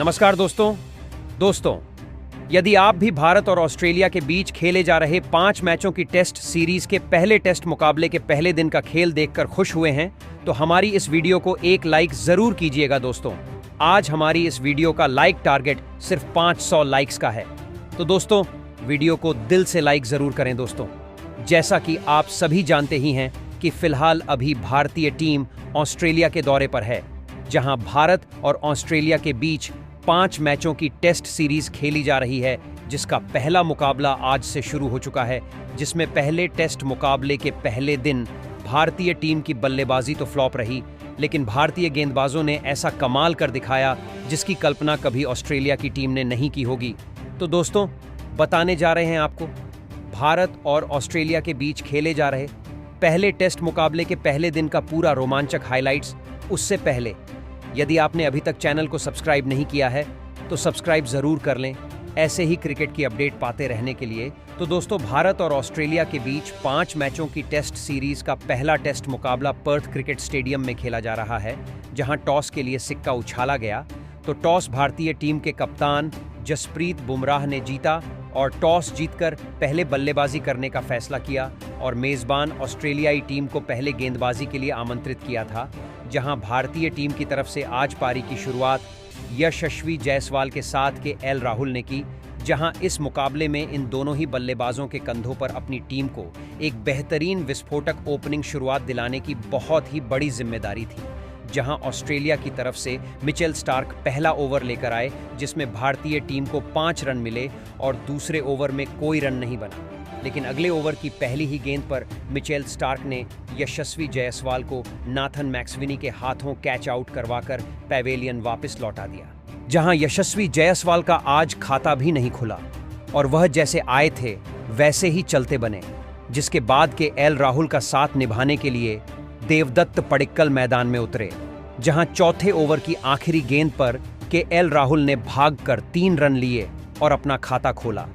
नमस्कार दोस्तों, यदि आप भी भारत और ऑस्ट्रेलिया के बीच खेले जा रहे 5 मैचों की टेस्ट सीरीज के पहले टेस्ट मुकाबले के पहले दिन का खेल देखकर खुश हुए हैं, तो हमारी इस वीडियो को एक लाइक जरूर कीजिएगा दोस्तों। आज हमारी इस वीडियो का लाइक टारगेट सिर्फ 500 लाइक्स का है। तो दोस्तों, वीडियो को दिल से लाइक जरूर करें दोस्तों। जैसा कि आप सभी जानते ही हैं कि फिलहाल अभी भारतीय टीम ऑस्ट्रेलिया के दौरे पर है, जहां भारत और ऑस्ट्रेलिया के बीच 5 मैचों की टेस्ट सीरीज खेली जा रही है, जिसका पहला मुकाबला आज से शुरू हो चुका है। जिसमें पहले टेस्ट मुकाबले के पहले दिन भारतीय टीम की बल्लेबाजी तो फ्लॉप रही, लेकिन भारतीय गेंदबाजों ने ऐसा कमाल कर दिखाया जिसकी कल्पना कभी ऑस्ट्रेलिया की टीम ने नहीं की होगी। तो दोस्तों, बताने जा रहे हैं आपको भारत और ऑस्ट्रेलिया के बीच खेले जा रहे पहले टेस्ट मुकाबले के पहले दिन का पूरा रोमांचक हाइलाइट्स। उससे पहले यदि आपने अभी तक चैनल को सब्सक्राइब नहीं किया है तो सब्सक्राइब जरूर कर लें, ऐसे ही क्रिकेट की अपडेट पाते रहने के लिए। तो दोस्तों, भारत और ऑस्ट्रेलिया के बीच 5 मैचों की टेस्ट सीरीज का पहला टेस्ट मुकाबला पर्थ क्रिकेट स्टेडियम में खेला जा रहा है, जहां टॉस के लिए सिक्का उछाला गया। तो टॉस भारतीय टीम के कप्तान जसप्रीत बुमराह ने जीता और टॉस जीतकर पहले बल्लेबाजी करने का फैसला किया और मेजबान ऑस्ट्रेलियाई टीम को पहले गेंदबाजी के लिए आमंत्रित किया था, जहां भारतीय टीम की तरफ से आज पारी की शुरुआत यशस्वी जायसवाल के साथ के एल राहुल ने की। जहां इस मुकाबले में इन दोनों ही बल्लेबाजों के कंधों पर अपनी टीम को एक बेहतरीन विस्फोटक ओपनिंग शुरुआत दिलाने की बहुत ही बड़ी जिम्मेदारी थी। जहां ऑस्ट्रेलिया की तरफ से मिचेल स्टार्क पहला ओवर लेकर आए, जिसमें भारतीय टीम को 5 रन मिले और दूसरे ओवर में कोई रन नहीं बना। लेकिन अगले ओवर की पहली ही गेंद पर मिचेल स्टार्क ने यशस्वी जायसवाल को नाथन मैक्सविनी के हाथों कैच आउट करवाकर पैवेलियन वापस लौटा दिया। जहां यशस्वी जायसवाल का आज खाता भी नहीं खुला और वह जैसे आए थे वैसे ही चलते बने, जिसके बाद के एल राहुल का साथ निभाने के लिए देवदत्त पडिक्कल मैदान में उतरे। जहां चौथे ओवर की आखिरी गेंद पर के एल राहुल ने भागकर 3 रन लिए और अपना खाता खोला।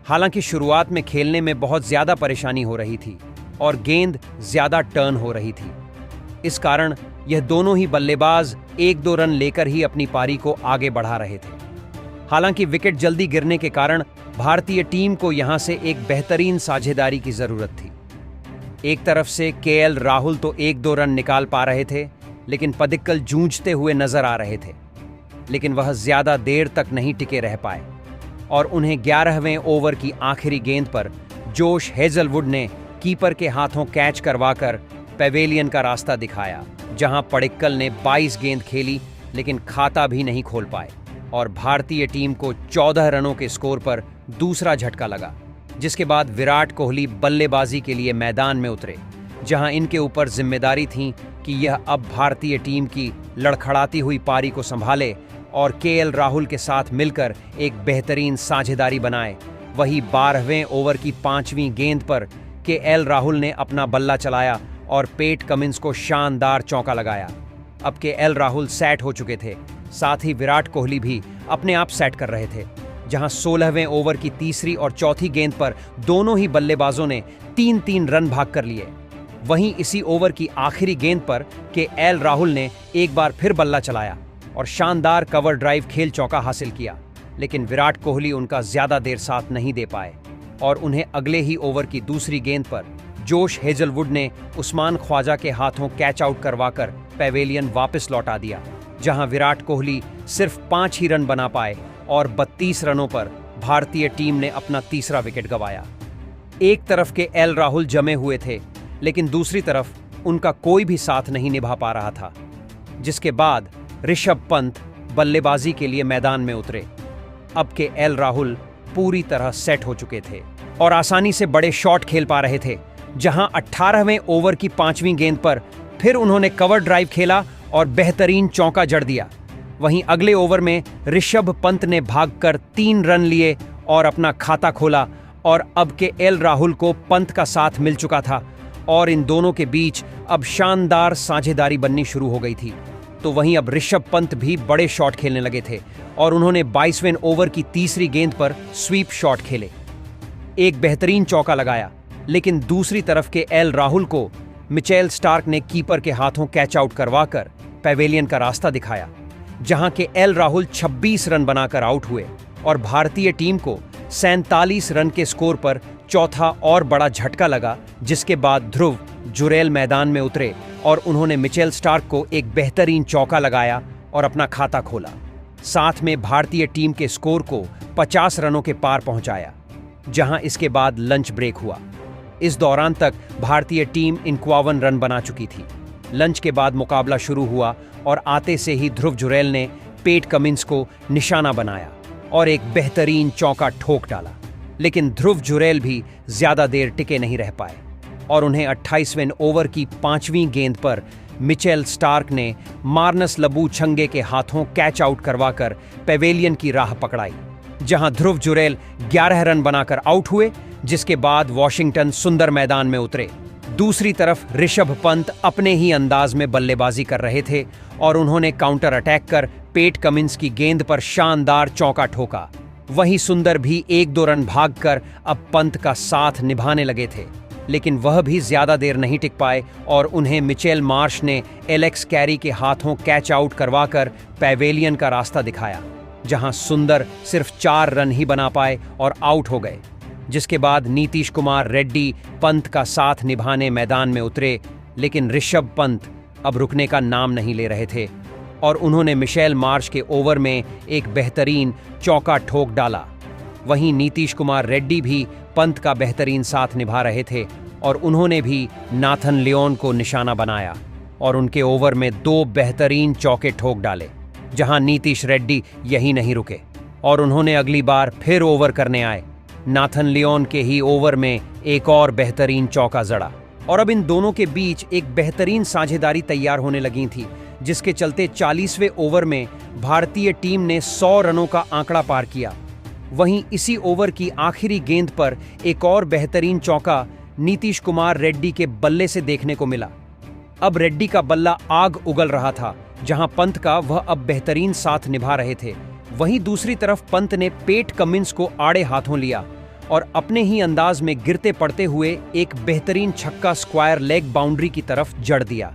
हालांकि शुरुआत में खेलने में बहुत ज्यादा परेशानी हो रही थी और गेंद ज्यादा टर्न हो रही थी। इस कारण यह दोनों ही बल्लेबाज 1-2 रन लेकर ही अपनी पारी को आगे बढ़ा रहे थे। हालांकि विकेट जल्दी गिरने के कारण भारतीय टीम को यहां से एक बेहतरीन साझेदारी की जरूरत थी। एक तरफ से केएल राहुल तो 1-2 रन निकाल पा रहे थे, लेकिन पडिक्कल जूझते हुए नजर आ रहे थे। लेकिन वह ज्यादा देर तक नहीं टिके रह पाए और उन्हें 11वें ओवर की आखिरी गेंद पर जोश हेजलवुड ने कीपर के हाथों कैच करवाकर पैवेलियन का रास्ता दिखाया। जहां पडिक्कल ने 22 गेंद खेली, लेकिन खाता भी नहीं खोल पाए और भारतीय टीम को 14 रनों के स्कोर पर दूसरा झटका लगा। जिसके बाद विराट कोहली बल्लेबाजी के लिए मैदान में उतरे, जहां इनके ऊपर जिम्मेदारी थी कि यह अब भारतीय टीम की लड़खड़ाती हुई पारी को संभाले और केएल राहुल के साथ मिलकर एक बेहतरीन साझेदारी बनाए। वही 12वें ओवर की 5वीं गेंद पर केएल राहुल ने अपना बल्ला चलाया और पेट कमिंस को शानदार चौका लगाया। अब केएल राहुल सेट हो चुके थे, साथ ही विराट कोहली भी अपने आप सेट कर रहे थे। जहां 16वें ओवर की तीसरी और चौथी गेंद पर दोनों ही बल्लेबाजों ने 3-3 रन भाग कर लिए। वहीं इसी ओवर की आखिरी गेंद पर केएल राहुल ने एक बार फिर बल्ला चलाया और शानदार कवर ड्राइव खेल चौका हासिल किया। लेकिन विराट कोहली उनका ज्यादा देर साथ नहीं दे पाए और उन्हें अगले ही ओवर की दूसरी गेंद पर जोश हेजलवुड ने उस्मान ख्वाजा के हाथों कैच आउट करवाकर पैवेलियन वापस लौटा दिया। जहां विराट कोहली सिर्फ 5 ही रन बना पाए और 32 रनों पर भारतीय टीम ने अपना तीसरा विकेट गंवाया। एक तरफ के एल राहुल जमे हुए थे, लेकिन दूसरी तरफ उनका कोई भी साथ नहीं निभा पा रहा था। जिसके बाद ऋषभ पंत बल्लेबाजी के लिए मैदान में उतरे। अब के एल राहुल पूरी तरह सेट हो चुके थे और आसानी से बड़े शॉट खेल पा रहे थे। जहां 18वें ओवर की 5वीं गेंद पर फिर उन्होंने कवर ड्राइव खेला और बेहतरीन चौका जड़ दिया। वहीं अगले ओवर में ऋषभ पंत ने भागकर 3 रन लिए और अपना खाता खोला और अब के एल राहुल को पंत का साथ मिल चुका था और इन दोनों के बीच अब शानदार साझेदारी बननी शुरू हो गई थी। तो वहीं अब ऋषभ पंत भी बड़े शॉट खेलने लगे थे और उन्होंने 22वें ओवर की तीसरी गेंद पर स्वीप शॉट खेले, एक बेहतरीन चौका लगाया। लेकिन दूसरी तरफ के एल राहुल को मिचेल स्टार्क ने कीपर के हाथों कैच आउट करवाकर पैवेलियन का रास्ता दिखाया। जहां के एल राहुल 26 रन बनाकर आउट हुए और भारतीय टीम को 47 रन के स्कोर पर चौथा और बड़ा झटका लगा, जिसके बाद ध्रुव जुरैल मैदान में उतरे और उन्होंने मिचेल स्टार्क को एक बेहतरीन चौका लगाया और अपना खाता खोला। साथ में भारतीय टीम के स्कोर को 50 रनों के पार पहुंचाया, जहां इसके बाद लंच ब्रेक हुआ। इस दौरान तक भारतीय टीम 51 रन बना चुकी थी। लंच के बाद मुकाबला शुरू हुआ और आते से ही ध्रुव जुरैल ने पेट कमिंस को निशाना बनाया और एक बेहतरीन चौका ठोक डाला, लेकिन ध्रुव जुरैल भी ज्यादा देर टिके नहीं रह पाए और उन्हें 28वें ओवर की 5वीं गेंद पर मिचेल स्टार्क ने मार्नस लबूछंगे के हाथों कैच आउट करवाकर पेवेलियन की राह पकड़ाई, जहां ध्रुव जुरैल 11 रन बनाकर आउट हुए, जिसके बाद वॉशिंगटन सुंदर मैदान में उतरे। दूसरी तरफ ऋषभ पंत अपने ही अंदाज में बल्लेबाजी कर रहे थे और उन्होंने काउंटर अटैक कर पेट कमिंस की गेंद पर शानदार चौका ठोका। वहीं सुंदर भी 1-2 रन भागकर अब पंत का साथ निभाने लगे थे, लेकिन वह भी ज्यादा देर नहीं टिक पाए और उन्हें मिचेल मार्श ने एलेक्स कैरी के हाथों कैच आउट करवाकर पेवेलियन का रास्ता दिखाया, जहां सुंदर सिर्फ 4 रन ही बना पाए और आउट हो गए। जिसके बाद नीतीश कुमार रेड्डी पंत का साथ निभाने मैदान में उतरे, लेकिन ऋषभ पंत अब रुकने का नाम नहीं ले रहे थे और उन्होंने मिचेल मार्श के ओवर में एक बेहतरीन चौका ठोक डाला। वहीं नीतीश कुमार रेड्डी भी पंत का बेहतरीन साथ निभा रहे थे और उन्होंने भी नाथन लियोन को निशाना बनाया और उनके ओवर में 2 बेहतरीन चौके ठोक डाले, जहां नीतीश रेड्डी यही नहीं रुके और उन्होंने अगली बार फिर ओवर करने आए। नाथन लियोन के ही ओवर में एक और बेहतरीन चौका जड़ा और अब इन दोनों के बीच एक बेहतरीन साझेदारी तैयार होने लगी थी, जिसके चलते 40वें ओवर में भारतीय टीम ने 100 रनों का आंकड़ा पार किया। वहीं इसी ओवर की आखिरी गेंद पर एक और बेहतरीन चौका नीतीश कुमार रेड्डी के बल्ले से देखने को मिला। अब रेड्डी का बल्ला आग उगल रहा था, जहां पंत का वह अब बेहतरीन साथ निभा रहे थे। वहीं दूसरी तरफ पंत ने पेट कमिंस को आड़े हाथों लिया और अपने ही अंदाज में गिरते पड़ते हुए एक बेहतरीन छक्का स्क्वायर लेग बाउंड्री की तरफ जड़ दिया,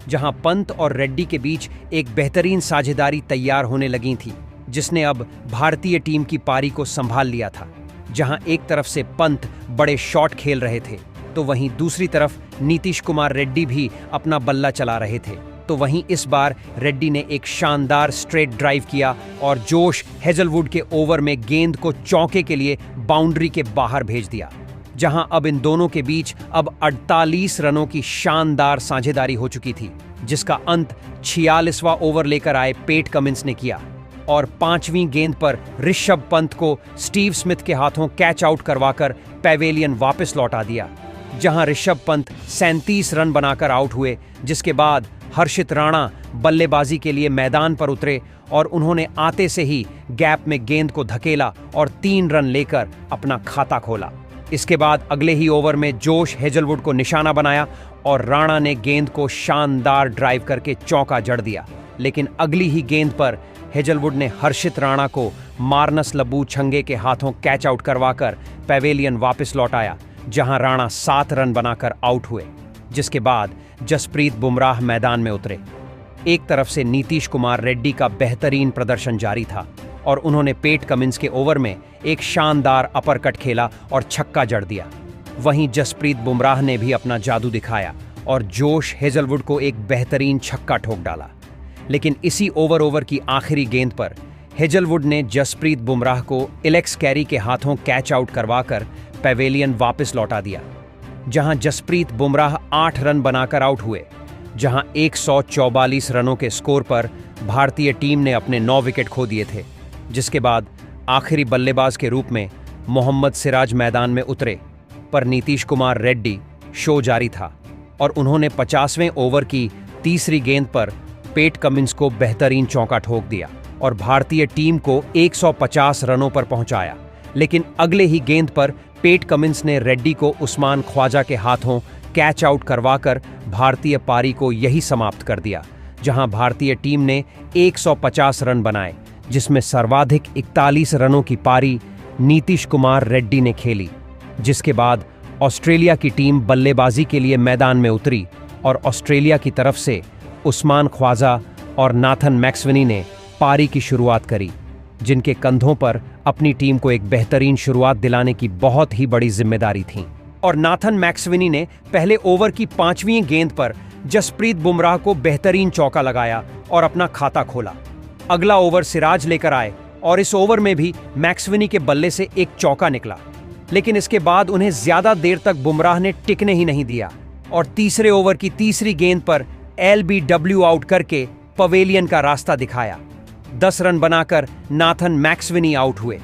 जहां पंत और रेड्डी के बीच एक बेहतरीन साझेदारी तैयार होने लगी थी, जिसने अब भारतीय टीम की पारी को संभाल लिया था। जहां एक तरफ से पंत बड़े शॉट खेल रहे थे, तो वहीं दूसरी तरफ नीतीश कुमार रेड्डी भी अपना बल्ला चला रहे थे। तो वहीं इस बार रेड्डी ने एक शानदार स्ट्रेट ड्राइव किया और जोश हेजलवुड के ओवर में गेंद को चौके के लिए बाउंड्री के बाहर भेज दिया, जहां अब इन दोनों के बीच अब 48 रनों की शानदार साझेदारी हो चुकी थी, जिसका अंत 46वां ओवर लेकर आए पेट कमिंस ने किया और 5वीं गेंद पर ऋषभ पंत को स्टीव स्मिथ के हाथों कैच आउट करवाकर पेवेलियन वापस लौटा दिया, जहां ऋषभ पंत 37 रन बनाकर आउट हुए। जिसके बाद हर्षित राणा बल्लेबाजी के लिए मैदान पर उतरे और उन्होंने आते से ही गैप में गेंद को धकेला और 3 रन लेकर अपना खाता खोला। इसके बाद अगले ही ओवर में जोश हेजलवुड को निशाना बनाया और राणा ने गेंद को शानदार ड्राइव करके चौका जड़ दिया, लेकिन अगली ही गेंद पर हेजलवुड ने हर्षित राणा को मार्नस लबूछंगे के हाथों कैच आउट करवाकर पेवेलियन वापस लौटाया, जहां राणा 7 रन बनाकर आउट हुए। जिसके बाद जसप्रीत बुमराह मैदान में उतरे। एक तरफ से नीतीश कुमार रेड्डी का बेहतरीन प्रदर्शन जारी था और उन्होंने पेट कमिंस के ओवर में एक शानदार अपरकट खेला और छक्का जड़ दिया। वहीं जसप्रीत बुमराह ने भी अपना जादू दिखाया और जोश हेजलवुड को एक बेहतरीन छक्का ठोक डाला, लेकिन इसी ओवर की आखिरी गेंद पर हेजलवुड ने जसप्रीत बुमराह को एलेक्स कैरी के हाथों कैच आउट करवाकर पेवेलियन वापस लौटा दिया, जहां जसप्रीत बुमराह 8 रन बनाकर आउट हुए, जहां 144 रनों के स्कोर पर भारतीय टीम ने अपने 9 विकेट खो दिए थे। जिसके बाद आखिरी बल्लेबाज के रूप में मोहम्मद सिराज मैदान में उतरे, पर नीतीश कुमार रेड्डी शो जारी था और उन्होंने 50वें ओवर की तीसरी गेंद पर पेट कमिंस को बेहतरीन चौका ठोक दिया और भारतीय टीम को 150 रनों पर पहुंचाया। लेकिन अगले ही गेंद पर पेट कमिंस ने रेड्डी को उस्मान ख्वाजा के हाथों कैच आउट करवाकर भारतीय पारी को यही समाप्त कर दिया, जहां भारतीय टीम ने 150 रन बनाए, जिसमें सर्वाधिक 41 रनों की पारी नीतीश कुमार रेड्डी ने खेली। जिसके बाद ऑस्ट्रेलिया की टीम बल्लेबाजी के लिए मैदान में उतरी और ऑस्ट्रेलिया की तरफ से उस्मान ख्वाजा और नाथन मैक्सवेनी ने पारी की शुरुआत करी, जिनके कंधों पर अपनी टीम को एक बेहतरीन शुरुआत दिलाने की बहुत ही बड़ी जिम्मेदारी थी। और नाथन मैक्सवेनी ने पहले ओवर की 5वीं गेंद पर जसप्रीत बुमराह को बेहतरीन चौका लगाया और अपना खाता खोला। अगला ओवर सिराज लेकर आए और इस ओवर में भी मैक्सवेनी के बल्ले से एक चौका निकला, लेकिन इसके बाद उन्हें ज्यादा देर तक बुमराह ने टिकने ही नहीं दिया और तीसरे ओवर की तीसरी गेंद पर LBW आउट करके पवेलियन का रास्ता दिखाया। 10 रन बनाकर नाथन मैक्सवेनी आउट हुए।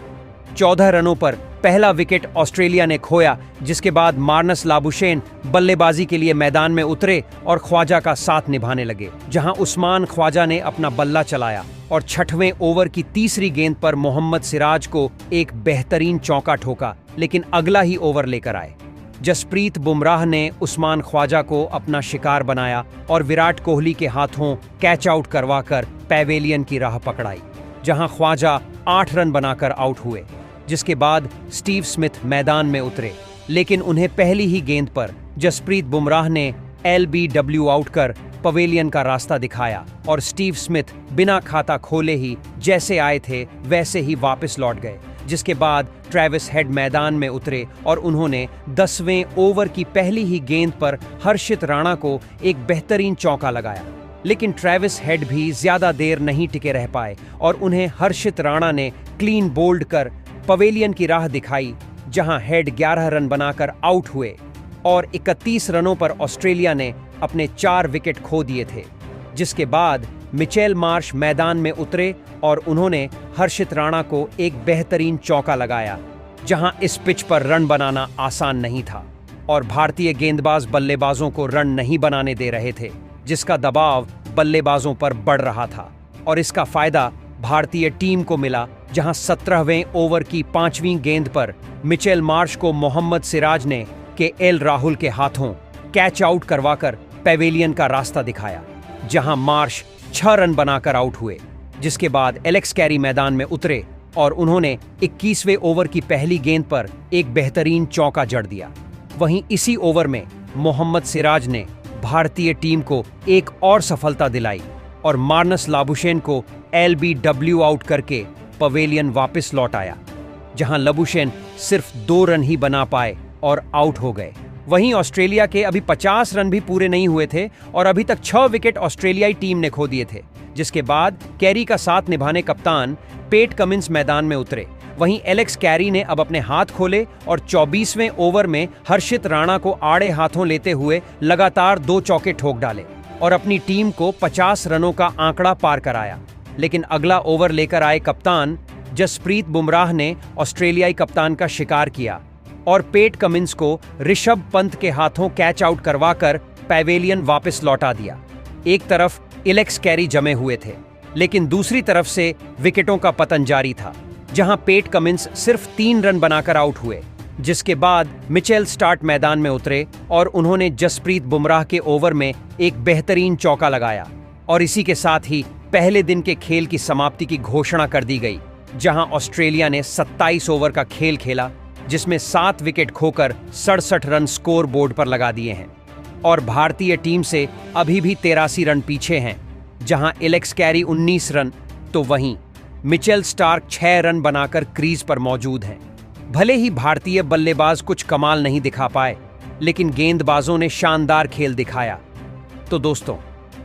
14 रनों पर पहला विकेट ऑस्ट्रेलिया ने खोया, जिसके बाद मार्नस लाबुशेन बल्लेबाजी के लिए मैदान में उतरे और ख्वाजा का साथ निभाने लगे, जहां उस्मान ख्वाजा ने अपना बल्ला चलाया और 6वें ओवर की तीसरी गेंद पर मोहम्मद सिराज को एक बेहतरीन चौका ठोका, लेकिन अगला ही ओवर लेकर आए। जसप्रीत बुमराह ने उस्मान ख्वाजा को अपना शिकार बनाया और विराट कोहली के हाथों कैच आउट करवाकर पैवेलियन की राह पकड़ाई, जहां ख्वाजा 8 रन बनाकर आउट हुए। जिसके बाद स्टीव स्मिथ मैदान में उतरे, लेकिन उन्हें पहली ही गेंद पर जसप्रीत बुमराह ने LBW आउट कर पवेलियन का रास्ता दिखाया और स्टीव स्मिथ बिना खाता खोले ही जैसे आए थे वैसे ही वापस लौट गए। जिसके बाद ट्रेविस हेड मैदान में उतरे और उन्होंने 10वें ओवर की पहली ही गेंद पर हर्षित राणा को एक बेहतरीन चौका लगाया, लेकिन ट्रेविस हेड भी ज्यादा देर नहीं टिके रह पाए और उन्हें हर्षित राणा ने क्लीन बोल्ड कर पवेलियन की राह दिखाई, जहां हेड 11 रन बनाकर आउट हुए और 31 रनों पर ऑस्ट्रेलिया ने अपने 4 विकेट खो दिए थे। जिसके बाद मिचेल मार्श मैदान में उतरे और उन्होंने हर्षित राणा को एक बेहतरीन चौका लगाया, जहां इस पिच पर रन बनाना आसान नहीं था और भारतीय गेंदबाज बल्लेबाजों को रन नहीं बनाने दे रहे थे, जिसका दबाव बल्लेबाजों पर बढ़ रहा था और इसका फायदा भारतीय टीम को मिला, जहां 17वें ओवर की 5वीं गेंद पर मिचेल मार्श को मोहम्मद सिराज ने KL राहुल के हाथों कैच आउट करवाकर पैवेलियन का रास्ता दिखाया, जहां मार्श 6 रन बनाकर आउट हुए। जिसके बाद एलेक्स कैरी मैदान में उतरे और उन्होंने 21वें ओवर की पहली गेंद पर एक बेहतरीन चौका जड़ दिया। वहीं इसी ओवर में मोहम्मद सिराज ने भारतीय टीम को एक और सफलता दिलाई और मार्नस लाबुशेन को LBW आउट करके पवेलियन वापस लौट आया, जहां लाबुशेन सिर्फ 2 रन ही बना पाए और आउट हो गए। वहीं ऑस्ट्रेलिया के अभी 50 रन भी पूरे नहीं हुए थे और अभी तक 6 विकेट ऑस्ट्रेलियाई टीम ने खो दिए थे। जिसके बाद कैरी का साथ निभाने कप्तान पेट कमिंस मैदान में उतरे। वहीं एलेक्स कैरी ने अब अपने हाथ खोले और 24वें ओवर में हर्षित राणा को आड़े हाथों लेते हुए लगातार 2 चौके ठोक डाले और अपनी टीम को 50 रनों का आंकड़ा पार कराया। लेकिन अगला ओवर लेकर आए कप्तान जसप्रीत बुमराह ने ऑस्ट्रेलियाई कप्तान का शिकार किया और पेट कमिंस को ऋषभ पंत के हाथों कैच आउट करवाकर पैवेलियन वापस लौटा दिया। एक तरफ एलेक्स कैरी जमे हुए थे, लेकिन दूसरी तरफ से विकेटों का पतन जारी था, जहां पेट कमिंस सिर्फ 3 रन बनाकर आउट हुए। जिसके बाद मिचेल स्टार्क मैदान में उतरे और उन्होंने जसप्रीत बुमराह के ओवर में एक बेहतरीन चौका लगाया और इसी के साथ ही पहले दिन के खेल की समाप्ति की घोषणा कर दी गई, जहां ऑस्ट्रेलिया ने 27 ओवर का खेल खेला, जिसमें 7 विकेट खोकर 67 रन स्कोर बोर्ड पर लगा दिए हैं और भारतीय टीम से अभी भी 83 रन पीछे हैं, जहां एलेक्स कैरी 19 रन तो वहीं मिचेल स्टार्क 6 रन बनाकर क्रीज पर मौजूद हैं। भले ही भारतीय बल्लेबाज कुछ कमाल नहीं दिखा पाए, लेकिन गेंदबाजों ने शानदार खेल दिखाया। तो दोस्तों,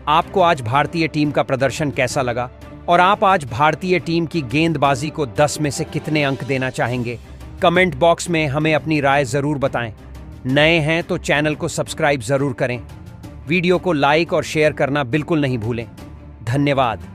आपको आज भारतीय टीम का प्रदर्शन कैसा लगा और आप आज भारतीय टीम की गेंदबाजी को 10 में से कितने अंक देना चाहेंगे? कमेंट बॉक्स में हमें अपनी राय जरूर बताएं। नए हैं तो चैनल को सब्सक्राइब जरूर करें। वीडियो को लाइक और शेयर करना बिल्कुल नहीं भूलें। धन्यवाद।